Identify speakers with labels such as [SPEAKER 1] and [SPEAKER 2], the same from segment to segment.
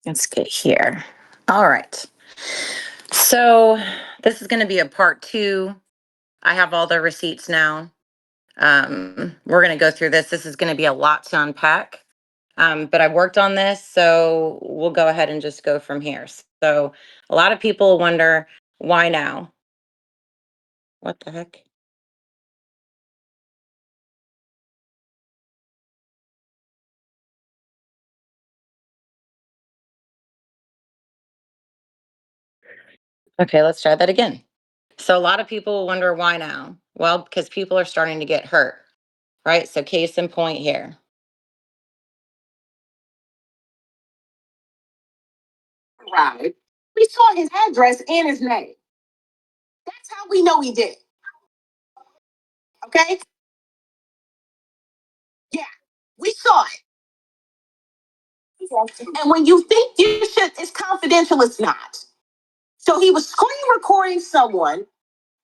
[SPEAKER 1] Let's get here. All right. So this is going to be a part two. I have all the receipts now. We're going to go through this. This is going to be a lot to unpack. But I worked on this, so we'll go ahead and just go from here. So a lot of people wonder, why now? What the heck? Okay, let's try that again. So a lot of people wonder, why now? Well, because people are starting to get hurt, right? So case in point here. Right. We saw his address and his name. That's how we know he did it. Okay? Yeah, we saw it. And when you think your shit is confidential, it's not. So he was screen recording someone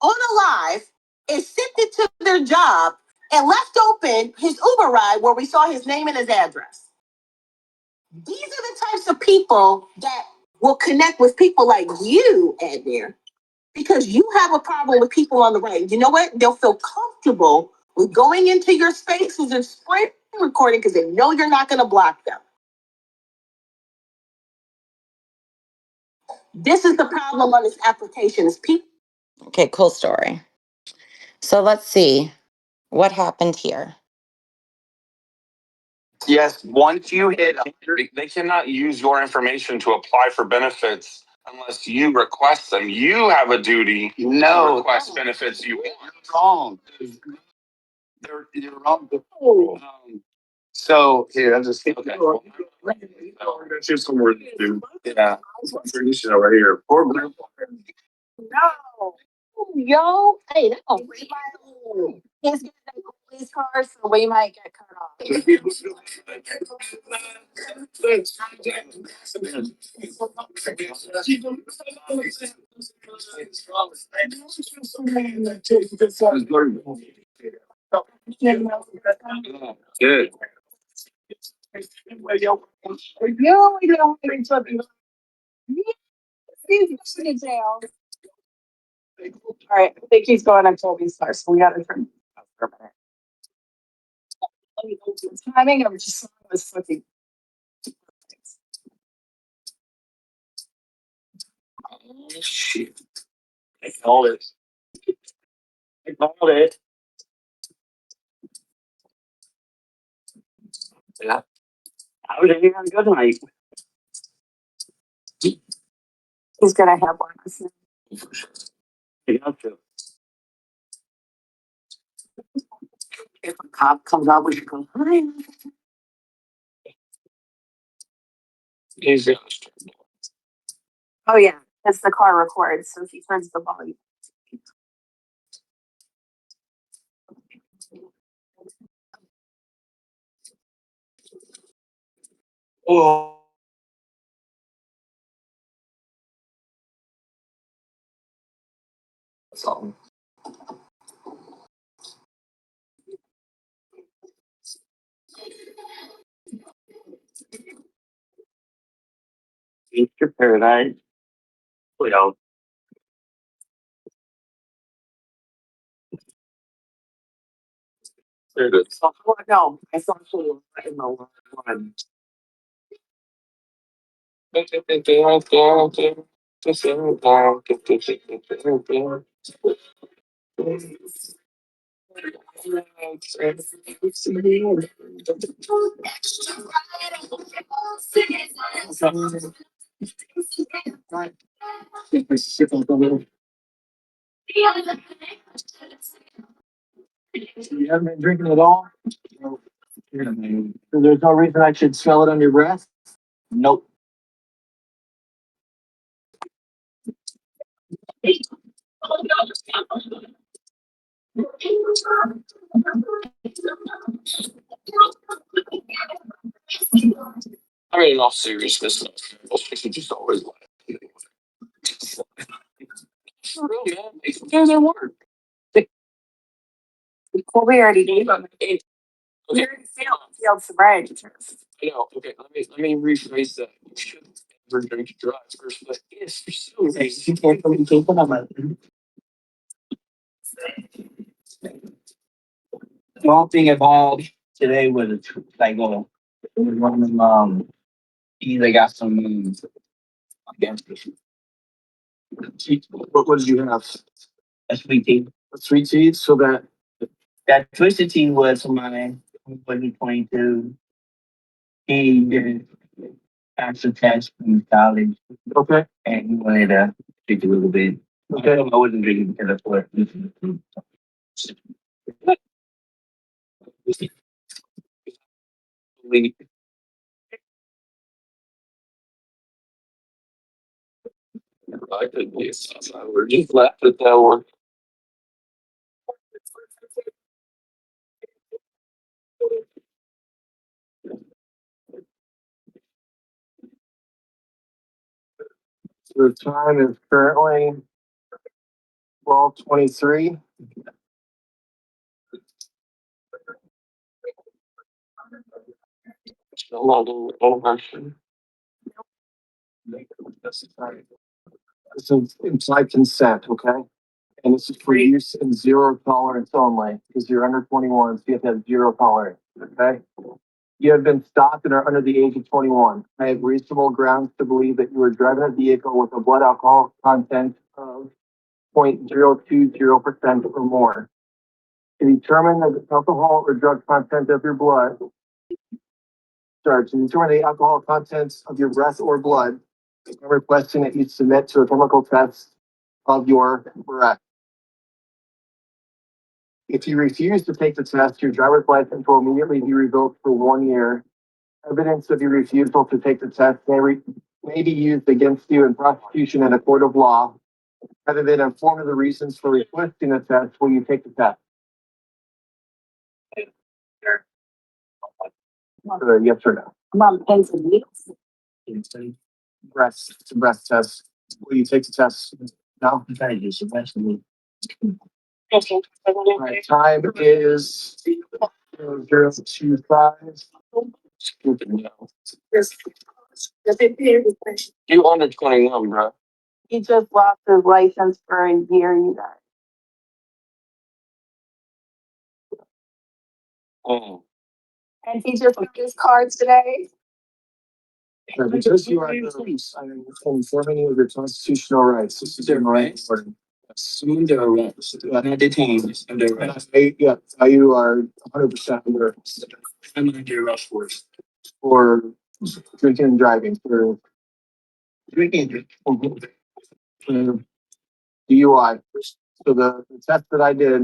[SPEAKER 1] on a live and sent it to their job and left open his Uber ride where we saw his name and his address. These are the types of people that will connect with people like you, Edmir, because you have a problem with people on the right. You know what? They'll feel comfortable with going into your spaces and screen recording because they know you're not going to block them. This is the problem on this application is people. Okay, cool story. So let's see what happened here.
[SPEAKER 2] Yes, once you hit, they cannot use your information to apply for benefits unless you request them. You have a duty to request benefits you want. You're wrong. You're wrong. So here, I'm just okay. Here's some words, dude. Yeah, tradition over here. Poor grandpa. No, yo, hey, that don't break my He's getting a police car, so we might get cut off. Good. Yo, we don't need something. He's in jail. All right, I think he's going on Toby's car, so we got to turn for a minute. The timing of just was slipping. Oh, shit. I called it. I called it. Yeah. I was having a good night. He's gonna have one. You have to. If a cop comes out, we should go, hi. He's oh yeah, it's the car records, so he turns the volume. Oh. So. Future paradise. Well, there it is. Oh, no, I saw you in the one. You haven't been drinking at all? No. So there's no reason I should smell it on your breath? Nope. I mean, in all seriousness, you just always like. For real, man. They do their work. Well, we already gave them. Okay. Failed sobriety test. I know. Okay, let me rephrase that. You should never drink and drive first, but if for some reason you can't communicate with them, small thing evolved today was like one of them either got some against it. What did you have? A sweet tea. A sweet tea, so that twisted tea was my wasn't 22. He did pass a test from college. Okay. And he wanted to drink a little bit. Okay. I wasn't drinking because of what. I couldn't be I would just laughed at that one. The time is currently 12:23. Still not doing over. This is implied consent, okay? And this is for use in zero tolerance only, because you're under 21, so you have to have zero tolerance, okay? You have been stopped and are under the age of 21. I have reasonable grounds to believe that you are driving a vehicle with a blood alcohol content of 0.020% or more. To determine the alcohol or drug content of your blood, to determine the alcohol contents of your breath or blood, I'm requesting that you submit to a chemical test of your breath. If you refuse to take the test, your driver's license will immediately be revoked for 1 year. Evidence of your refusal to take the test may be used against you in prosecution in a court of law. Having been informed of the reasons for requesting the test, will you take the test? Yes or no? Mom, thanks for needles. Breast, it's a breast test. Will you take the test? No? I'm trying to do some breast. Okay. All right, time is 0:25. Stupid no. You under 21, bro. He just lost his license for a year, you guys. Oh. And he just took his card today. Because you are I'm informing you of your constitutional rights. This is your right. Under arrest, not detained, under arrest. Yeah, you are 100% under arrest. I'm under arrest for drinking and driving, for drinking, DUI. So the test that I did,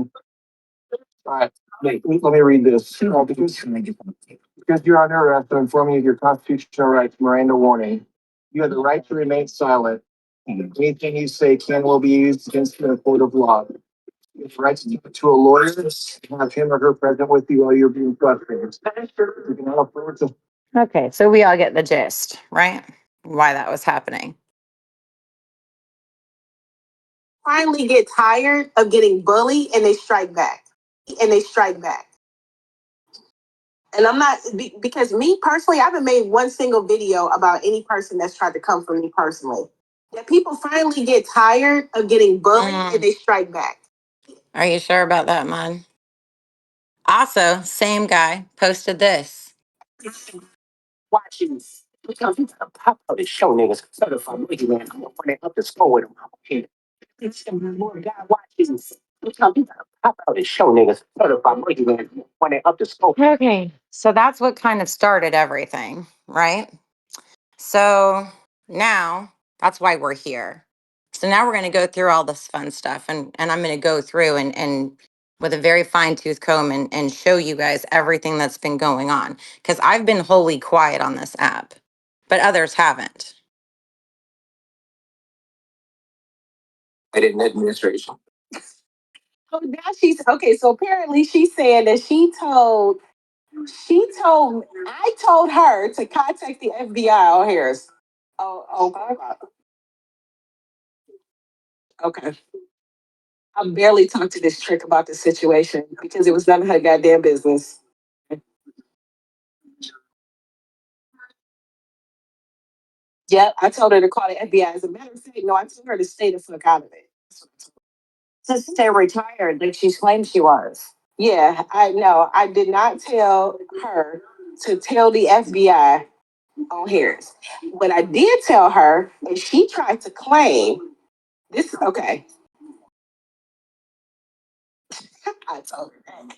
[SPEAKER 2] all right, let me read this. Because you're under arrest, I'm informing you of your constitutional rights, Miranda warning. You have the right to remain silent. Anything you say can and will be used against you in a court of law. You have the right to speak to a lawyer, have him or her present with you while you're being questioned. You can have words of. Okay, so we all get the gist, right? Why that was happening.
[SPEAKER 1] Finally get tired of getting bullied and they strike back. And they strike back. And I'm not, because me personally, I haven't made one single video about any person that's tried to come for me personally. That people finally get tired of getting bullied and they strike back.
[SPEAKER 3] Are you sure about that, man? Also, same guy posted this.
[SPEAKER 2] Watching because he's a pop out and show niggas certified man. I'm gonna run up the score with him. Okay. It's the more guy watching because he's a pop out and show niggas certified man. Run up the score.
[SPEAKER 3] Okay, so that's what kind of started everything, right? So now that's why we're here. So now we're going to go through all this fun stuff and I'm going to go through and with a very fine tooth comb and show you guys everything that's been going on. Because I've been wholly quiet on this app, but others haven't.
[SPEAKER 2] I did an administration.
[SPEAKER 1] Oh, now she's okay. So apparently she's saying that I told her to contact the FBI on Harris. Oh, okay. I barely talked to this trick about the situation because it was none of her goddamn business. Yep, I told her to call the FBI. As a matter of fact, no, I told her to stay the fuck out of it. That's what I told her.
[SPEAKER 3] To stay retired like she claimed she was.
[SPEAKER 1] Yeah, I know. I did not tell her to tell the FBI on Harris. What I did tell her, and she tried to claim this. Okay, I told her that.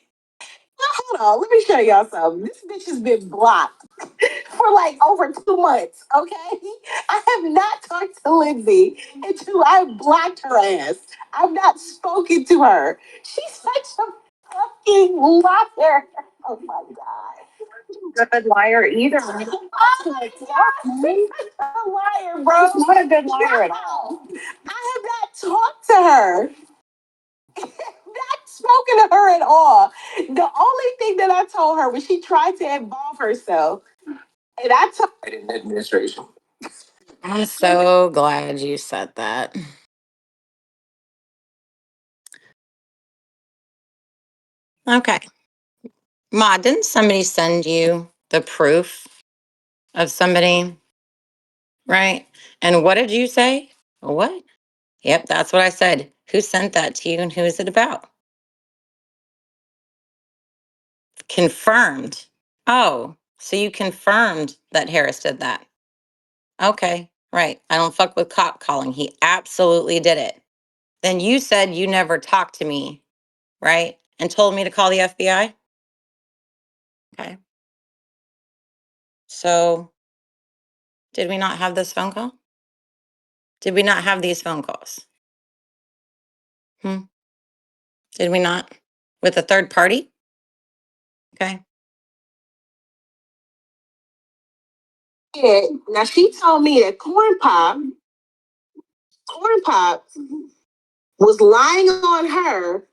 [SPEAKER 1] Hold on, let me show y'all something. This bitch has been blocked for like over 2 months. Okay, I have not talked to Lindsay until I blocked her ass. I've not spoken to her. She's such a fucking liar. Oh my god.
[SPEAKER 3] Good liar either.
[SPEAKER 1] Oh my god, she's such a liar, bro.
[SPEAKER 3] She's not a good liar at all.
[SPEAKER 1] I have not talked to her. Not spoken to her at all. The only thing that I told her was she tried to involve herself. And I told in administration.
[SPEAKER 3] I'm so glad you said that. Okay. Ma, didn't somebody send you the proof of somebody? Right? And what did you say? What? Yep, that's what I said. Who sent that to you and who is it about? Confirmed. Oh, so you confirmed that Harris did that. Okay, right. I don't fuck with cop calling. He absolutely did it. Then you said you never talked to me, right? And told me to call the FBI? Okay. So did we not have this phone call? Did we not have these phone calls? Hmm? Did we not? With a third party? Okay.
[SPEAKER 1] Yeah. Now she told me that Corn Pop was lying on her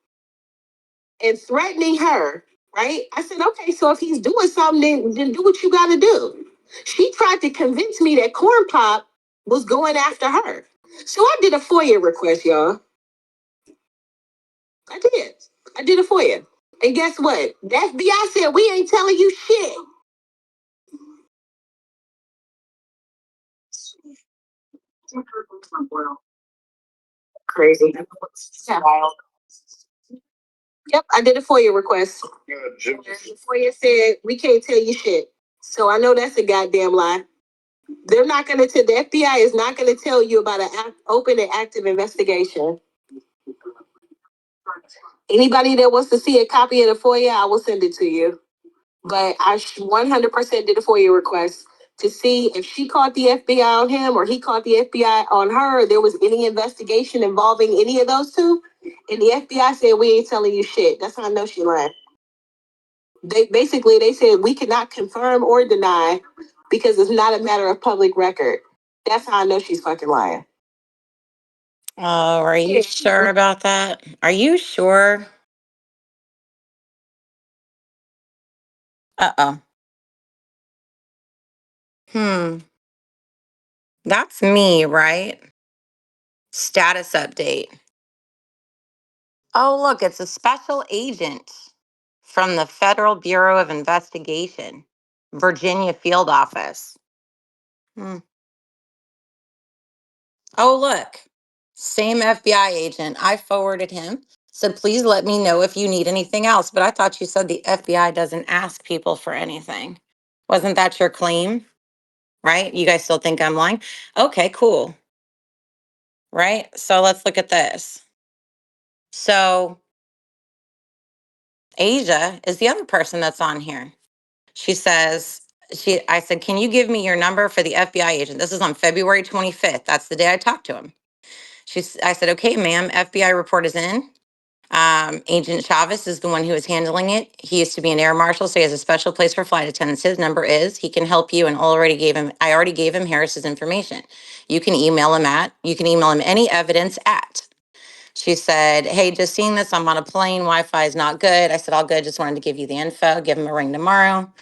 [SPEAKER 1] and threatening her, right? I said, okay, so if he's doing something, then do what you gotta do. She tried to convince me that Corn Pop was going after her. So I did a FOIA request, y'all. I did. I did a FOIA. And guess what? The FBI said we ain't telling you shit. Crazy. Wild. Yep, I did a FOIA request. And the FOIA said we can't tell you shit. So I know that's a goddamn lie. They're not going to tell, the FBI is not going to tell you about an open and active investigation. Anybody that wants to see a copy of the FOIA, I will send it to you. But I 100% did a FOIA request to see if she caught the FBI on him or he caught the FBI on her, or there was any investigation involving any of those two. And the FBI said, we ain't telling you shit. That's how I know she lied. They said we cannot confirm or deny because it's not a matter of public record. That's how I know she's fucking lying.
[SPEAKER 3] Oh, are you sure about that? Are you sure? Uh-oh. Hmm. That's me, right? Status update. Oh, look, it's a special agent from the Federal Bureau of Investigation, Virginia field office. Hmm. Oh, look, same FBI agent. I forwarded him. Said, please let me know if you need anything else. But I thought you said the FBI doesn't ask people for anything. Wasn't that your claim? Right? You guys still think I'm lying? Okay, cool. Right? So let's look at this. So Asia is the other person that's on here. She says, I said, can you give me your number for the FBI agent? This is on February 25th. That's the day I talked to him. I said, okay, ma'am, FBI report is in. Agent Chavez is the one who is handling it. He used to be an air marshal, so he has a special place for flight attendants. His number is, he can help you, and I already gave him Harris's information. You can email him any evidence at. She said, hey, just seeing this, I'm on a plane. Wi-Fi is not good. I said, all good. Just wanted to give you the info. Give him a ring tomorrow.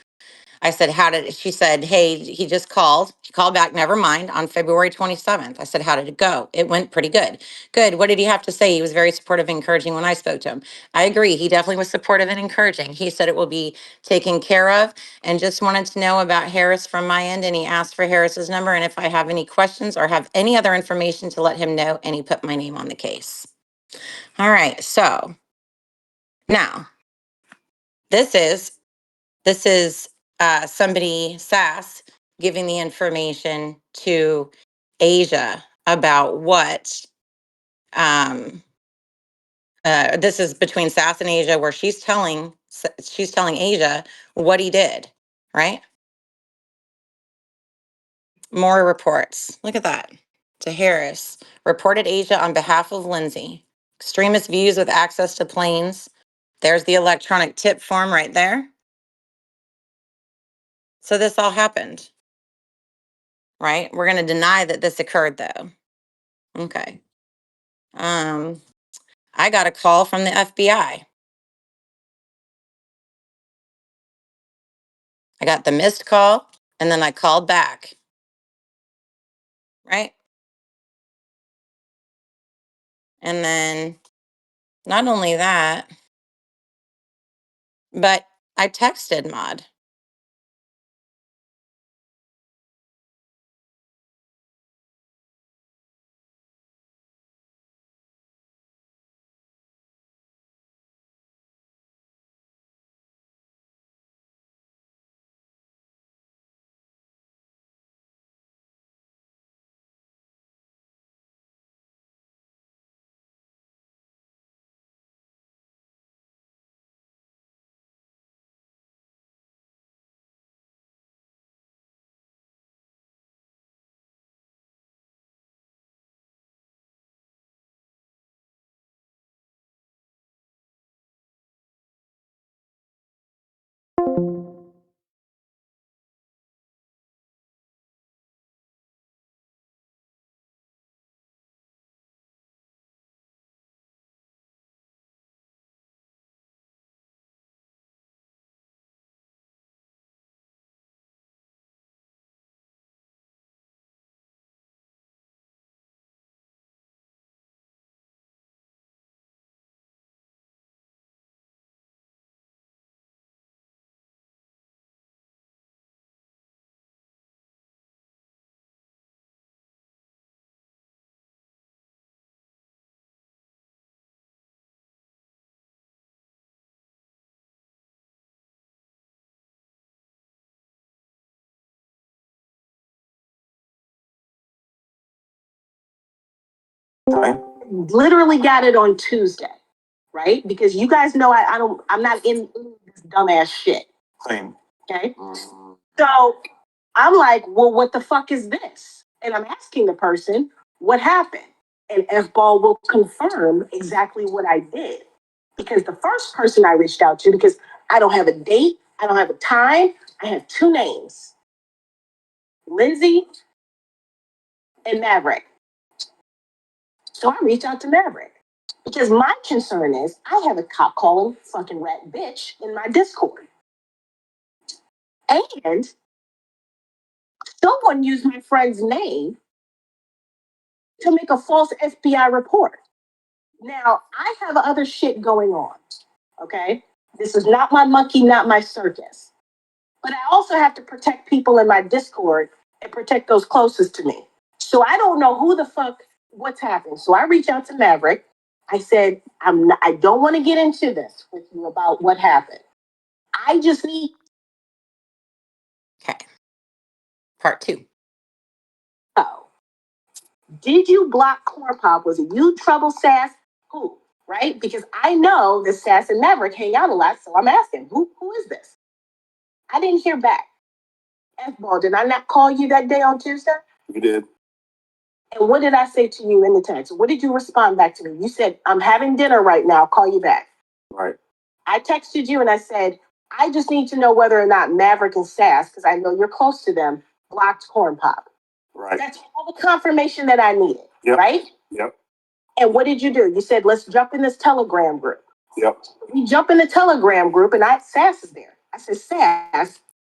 [SPEAKER 3] I said, she said, hey, he just called. He called back, never mind, on February 27th. I said, how did it go? It went pretty good. Good. What did he have to say? He was very supportive and encouraging when I spoke to him. I agree. He definitely was supportive and encouraging. He said it will be taken care of and just wanted to know about Harris from my end. And he asked for Harris's number and if I have any questions or have any other information to let him know. And he put my name on the case. All right. So now this is somebody, Sass, giving the information to Asia about what this is between Sass and Asia, where she's telling Asia what he did, right? More reports. Look at that. To Harris, reported Asia on behalf of Lindsay. Extremist views with access to planes. There's the electronic tip form right there. So this all happened, right? We're going to deny that this occurred though. Okay. I got a call from the FBI. I got the missed call and then I called back, right? And then not only that, but I texted Maud.
[SPEAKER 1] Literally got it on Tuesday, right? Because you guys know I'm not in this dumbass shit. Same. Okay. Mm-hmm. So I'm like, well, what the fuck is this? And I'm asking the person what happened. And F Ball will confirm exactly what I did. Because the first person I reached out to, because I don't have a date, I don't have a time, I have two names, Lindsay and Maverick. So I reached out to Maverick. Because my concern is I have a cop calling fucking rat bitch in my Discord. And someone used my friend's name to make a false FBI report. Now, I have other shit going on, okay? This is not my monkey, not my circus. But I also have to protect people in my Discord and protect those closest to me. So I don't know who the fuck, what's happened. So I reached out to Maverick. I said, I don't want to get into this with you about what happened. I just need.
[SPEAKER 3] Okay. Part 2.
[SPEAKER 1] Oh. Did you block Corn Pop? Was it you, Trouble, Sass? Who? Right? Because I know that Sass and Maverick hang out a lot, so I'm asking, who is this? I didn't hear back. F-Ball, did I not call you that day on Tuesday?
[SPEAKER 2] You did.
[SPEAKER 1] And what did I say to you in the text? What did you respond back to me? You said, I'm having dinner right now. I'll call you back.
[SPEAKER 2] Right.
[SPEAKER 1] I texted you and I said, I just need to know whether or not Maverick and Sass, because I know you're close to them, blocked Corn Pop.
[SPEAKER 2] Right.
[SPEAKER 1] That's all the confirmation that I needed.
[SPEAKER 2] Yep.
[SPEAKER 1] Right?
[SPEAKER 2] Yep.
[SPEAKER 1] And what did you do? You said, let's jump in this Telegram group.
[SPEAKER 2] Yep.
[SPEAKER 1] We jump in the Telegram group and Sass is there. I said, Sass,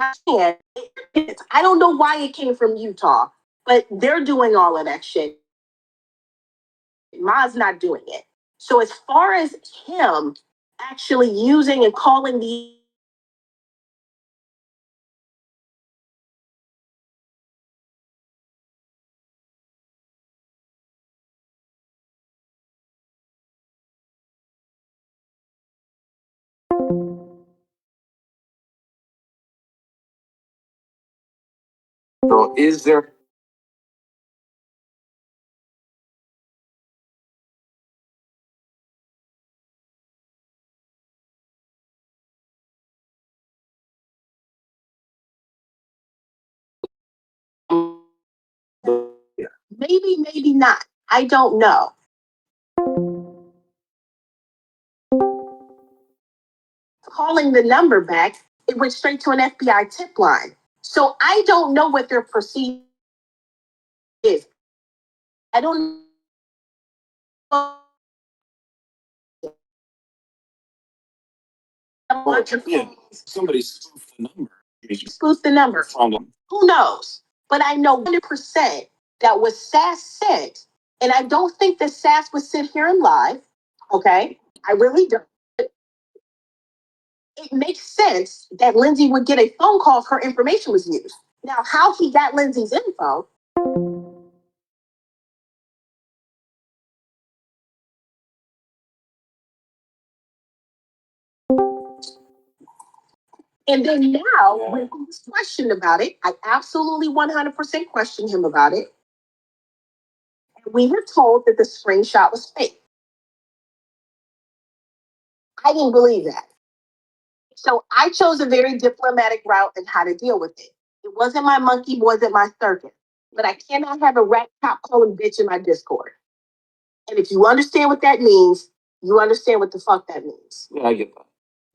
[SPEAKER 1] I don't know why it came from Utah, but they're doing all of that shit. Ma's not doing it. So as far as him actually using and calling the
[SPEAKER 2] So is there?
[SPEAKER 1] maybe, maybe not. I don't know. Calling the number back, it went straight to an FBI tip line. So I don't know what their procedure is. I don't know.
[SPEAKER 2] Somebody spoofed the number.
[SPEAKER 1] Spoof the number. Who knows? But I know 100% that was SAS sent, and I don't think that SAS was sent here in live. Okay, I really don't. It makes sense that Lindsay would get a phone call if her information was used. Now, how he got Lindsay's info, and then now when he was questioned about it, I absolutely 100% questioned him about it. And we were told that the screenshot was fake. I didn't believe that. So I chose a very diplomatic route and how to deal with it. It wasn't my monkey, wasn't my circus. But I cannot have a rat cop calling bitch in my Discord. And if you understand what that means, you understand what the fuck that means.
[SPEAKER 2] Yeah, I get that.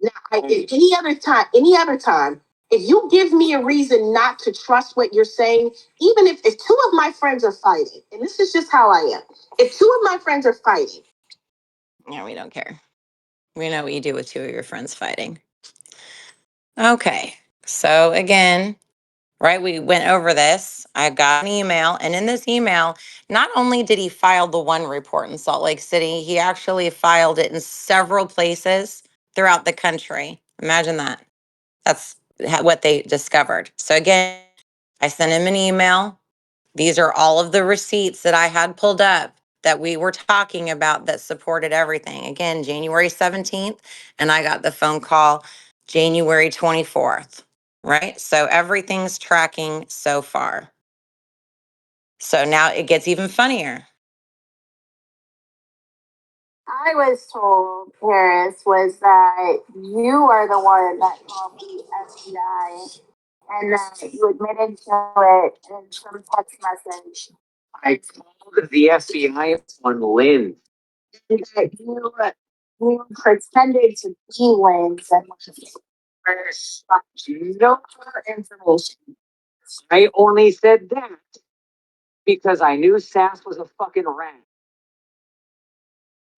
[SPEAKER 1] Now, if any other time, if you give me a reason not to trust what you're saying, even if two of my friends are fighting, and this is just how I am, if two of my friends are fighting,
[SPEAKER 3] Yeah, we don't care. We know what you do with two of your friends fighting. Okay. So again, right, we went over this. I got an email, and in this email, not only did he file the one report in Salt Lake City, he actually filed it in several places throughout the country. Imagine that. That's what they discovered. So again, I sent him an email. These are all of the receipts that I had pulled up that we were talking about that supported everything. Again, January 17th, and I got the phone call January 24th, right? So everything's tracking so far. So now it gets even funnier.
[SPEAKER 1] I was told, Paris, was that you are the one that called the FBI and that you admitted to it in some text message.
[SPEAKER 2] I called the FBI on Lynn.
[SPEAKER 1] And that you pretended to be Lynn's and no information.
[SPEAKER 2] I only said that because I knew Sass was a fucking rat.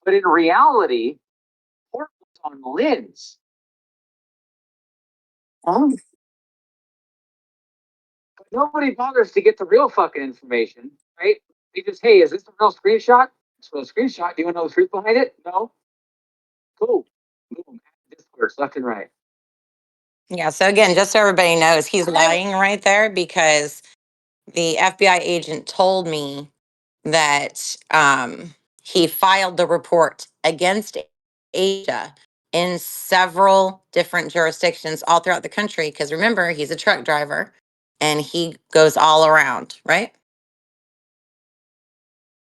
[SPEAKER 2] But in reality, Port was on Lynn's.
[SPEAKER 1] Oh.
[SPEAKER 2] But nobody bothers to get the real fucking information, right? They just, hey, is this a real screenshot? It's a real screenshot. Do you want to know the truth behind it? No. Cool. Boom. Discourse left and right.
[SPEAKER 3] Yeah. So again, just so everybody knows, he's lying right there because the FBI agent told me that he filed the report against Asia in several different jurisdictions all throughout the country. Because remember, he's a truck driver and he goes all around, right?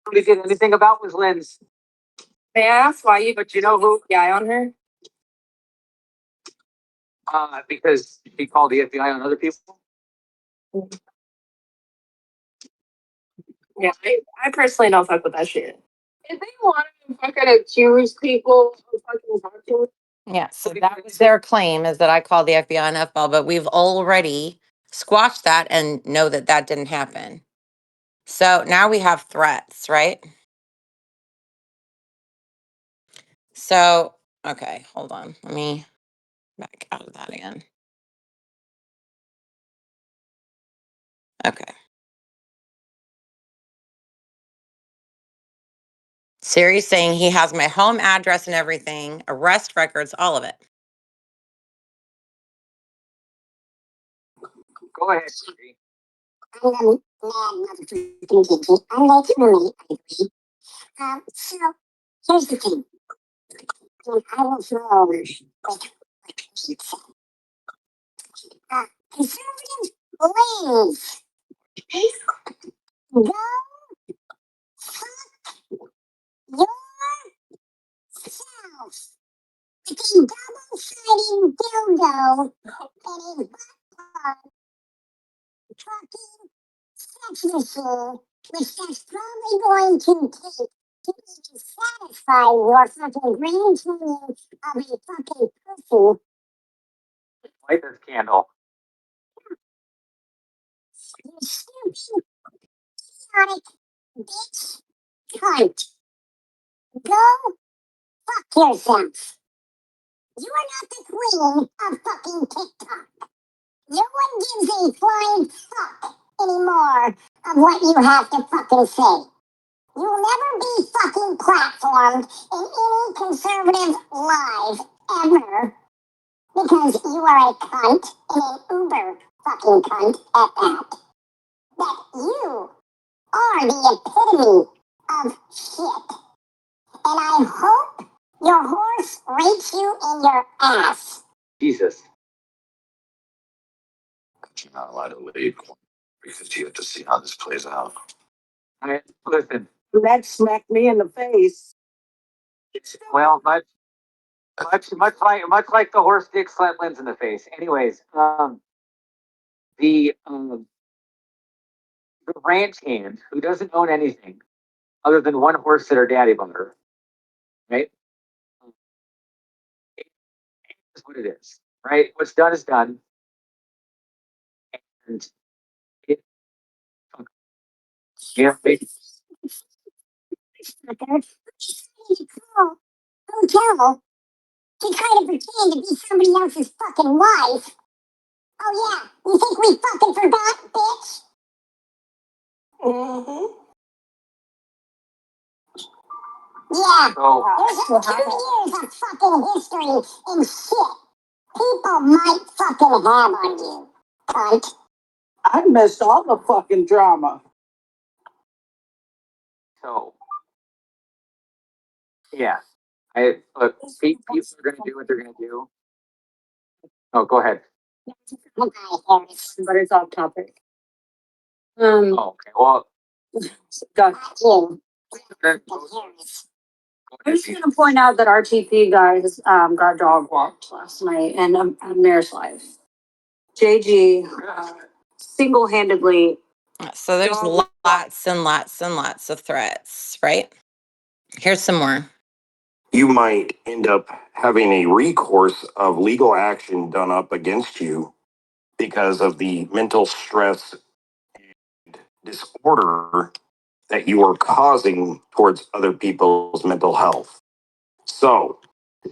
[SPEAKER 2] Nobody did anything about was Lynn's.
[SPEAKER 4] May I ask why you put who FBI on her?
[SPEAKER 2] Because he called the FBI on other people.
[SPEAKER 4] Yeah, I personally don't fuck with that shit.
[SPEAKER 1] If they want to fucking accuse people of fucking talking,
[SPEAKER 3] Yeah. So that was their claim, is that I called the FBI and FBL, but we've already squashed that and know that that didn't happen. So now we have threats, right? So, okay, hold on. Let me back out of that again. Okay. Siri's saying he has my home address and everything, arrest records, all of it.
[SPEAKER 2] Go ahead, Siri.
[SPEAKER 1] I'm a mad motherfucking Gigi. I like Marie, I agree. So, here's the thing. I will throw over with pizza. Conservative ladies, go fuck yourself. With a double-sided dildo and a butt trucking sex machine, which that's probably going to take to even satisfy your fucking grand canyon of a fucking pussy.
[SPEAKER 2] Light this candle.
[SPEAKER 1] You stupid, idiotic bitch cunt. Go fuck yourself. You are not the queen of fucking TikTok. No one gives a flying fuck anymore of what you have to fucking say. You will never be fucking platformed in any conservative live ever because you are a cunt and an uber fucking cunt at that. That you are the epitome of shit. And I hope your horse rapes you in your ass.
[SPEAKER 2] Jesus.
[SPEAKER 5] You're not allowed to leave because you have to see how this plays out.
[SPEAKER 2] Listen.
[SPEAKER 6] That smacked me in the face.
[SPEAKER 2] Well, much like the horse dick slapped Lynn's in the face. Anyways, the ranch hand who doesn't own anything other than one horse that her daddy bought her, right? Is what it is, right? What's done is done, and it, yeah,
[SPEAKER 1] Hotel to try to pretend to be somebody else's fucking wife. Oh yeah, you think we fucking forgot, bitch?
[SPEAKER 6] Mm-hmm.
[SPEAKER 1] Yeah,
[SPEAKER 2] so
[SPEAKER 1] there's 2 years of fucking history and shit people might fucking have on you, cunt.
[SPEAKER 6] I missed all the fucking drama.
[SPEAKER 2] so yeah. I look, people are gonna do what they're gonna do. Oh, go ahead.
[SPEAKER 4] But it's off topic.
[SPEAKER 2] Oh, okay. Well,
[SPEAKER 4] Got
[SPEAKER 2] then,
[SPEAKER 4] I'm just gonna point out that our TP guy has got dog walked last night and a mare's life. JG single-handedly.
[SPEAKER 3] So there's lots and lots and lots of threats, right? Here's some more.
[SPEAKER 5] You might end up having a recourse of legal action done up against you because of the mental stress and disorder that you are causing towards other people's mental health. So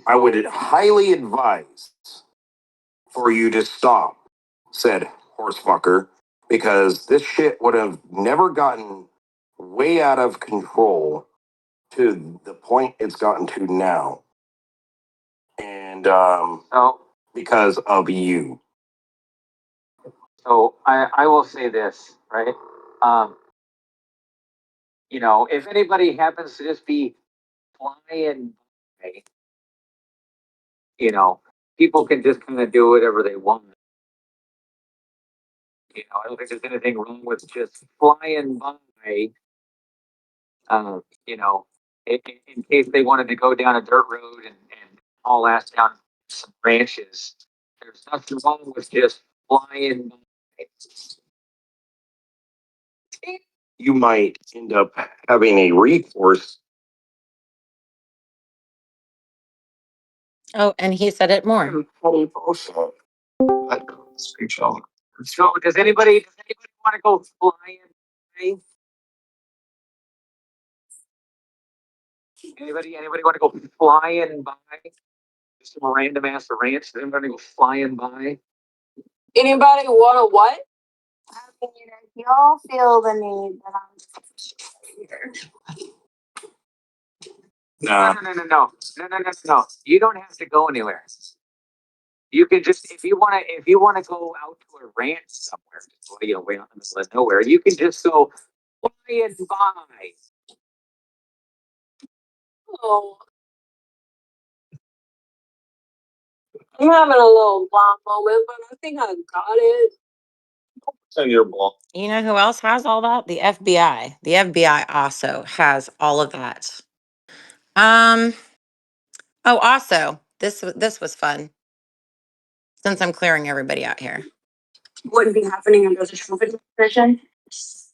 [SPEAKER 5] I would highly advise for you to stop said horsefucker because this shit would have never gotten way out of control to the point it's gotten to now. And
[SPEAKER 2] so
[SPEAKER 5] because of you.
[SPEAKER 2] so I will say this, right? You know, if anybody happens to just be flying by, you know, people can just kind of do whatever they want. You know, I don't think there's anything wrong with just flying by, you know, in case they wanted to go down a dirt road and haul ass down some branches. There's nothing wrong with just flying by.
[SPEAKER 5] You might end up having a recourse.
[SPEAKER 3] Oh, and he said it more.
[SPEAKER 5] Speech all.
[SPEAKER 2] So does anybody want to go flying by? Anybody want to go flying by? Just some random ass ranch. Does anybody go flying by?
[SPEAKER 4] Anybody want to what? I mean, if y'all feel the need that I'm just here.
[SPEAKER 2] No. You don't have to go anywhere. You can just, if you want to go out to a ranch somewhere, way out in the middle of nowhere, you can just go by and by.
[SPEAKER 4] Oh, I'm having a little blah moment, but I think I got it.
[SPEAKER 2] Send your ball.
[SPEAKER 3] You know who else has all that? The FBI. The FBI also has all of that. Oh, also, this was fun. Since I'm clearing everybody out here.
[SPEAKER 4] Wouldn't be happening under the Trump administration.
[SPEAKER 2] It's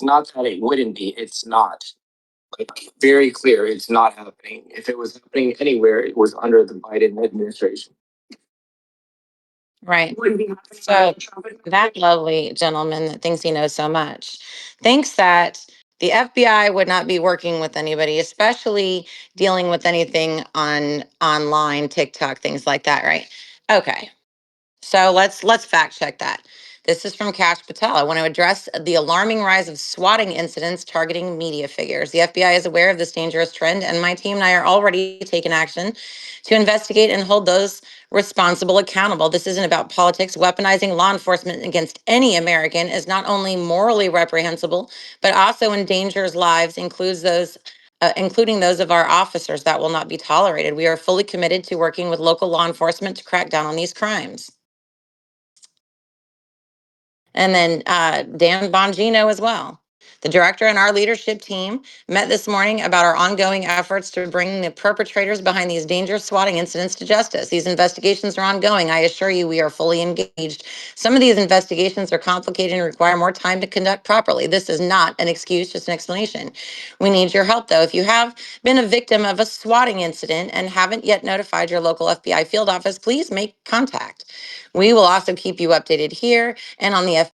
[SPEAKER 2] not that it wouldn't be. It's not. Like, very clear, it's not happening. If it was happening anywhere, it was under the Biden administration.
[SPEAKER 3] Right.
[SPEAKER 4] Wouldn't be happening
[SPEAKER 3] So
[SPEAKER 4] under the Trump
[SPEAKER 3] that
[SPEAKER 4] administration.
[SPEAKER 3] lovely gentleman that thinks he knows so much thinks that the FBI would not be working with anybody, especially dealing with anything on online, TikTok, things like that, right? Okay. So let's fact check that. This is from Kash Patel. I want to address the alarming rise of swatting incidents targeting media figures. The FBI is aware of this dangerous trend, and my team and I are already taking action to investigate and hold those responsible accountable. This isn't about politics. Weaponizing law enforcement against any American is not only morally reprehensible, but also endangers lives, including those of our officers. That will not be tolerated. We are fully committed to working with local law enforcement to crack down on these crimes. And then Dan Bongino as well. The director and our leadership team met this morning about our ongoing efforts to bring the perpetrators behind these dangerous swatting incidents to justice. These investigations are ongoing. I assure you, we are fully engaged. Some of these investigations are complicated and require more time to conduct properly. This is not an excuse, just an explanation. We need your help, though. If you have been a victim of a swatting incident and haven't yet notified your local FBI field office, please make contact. We will also keep you updated here and on the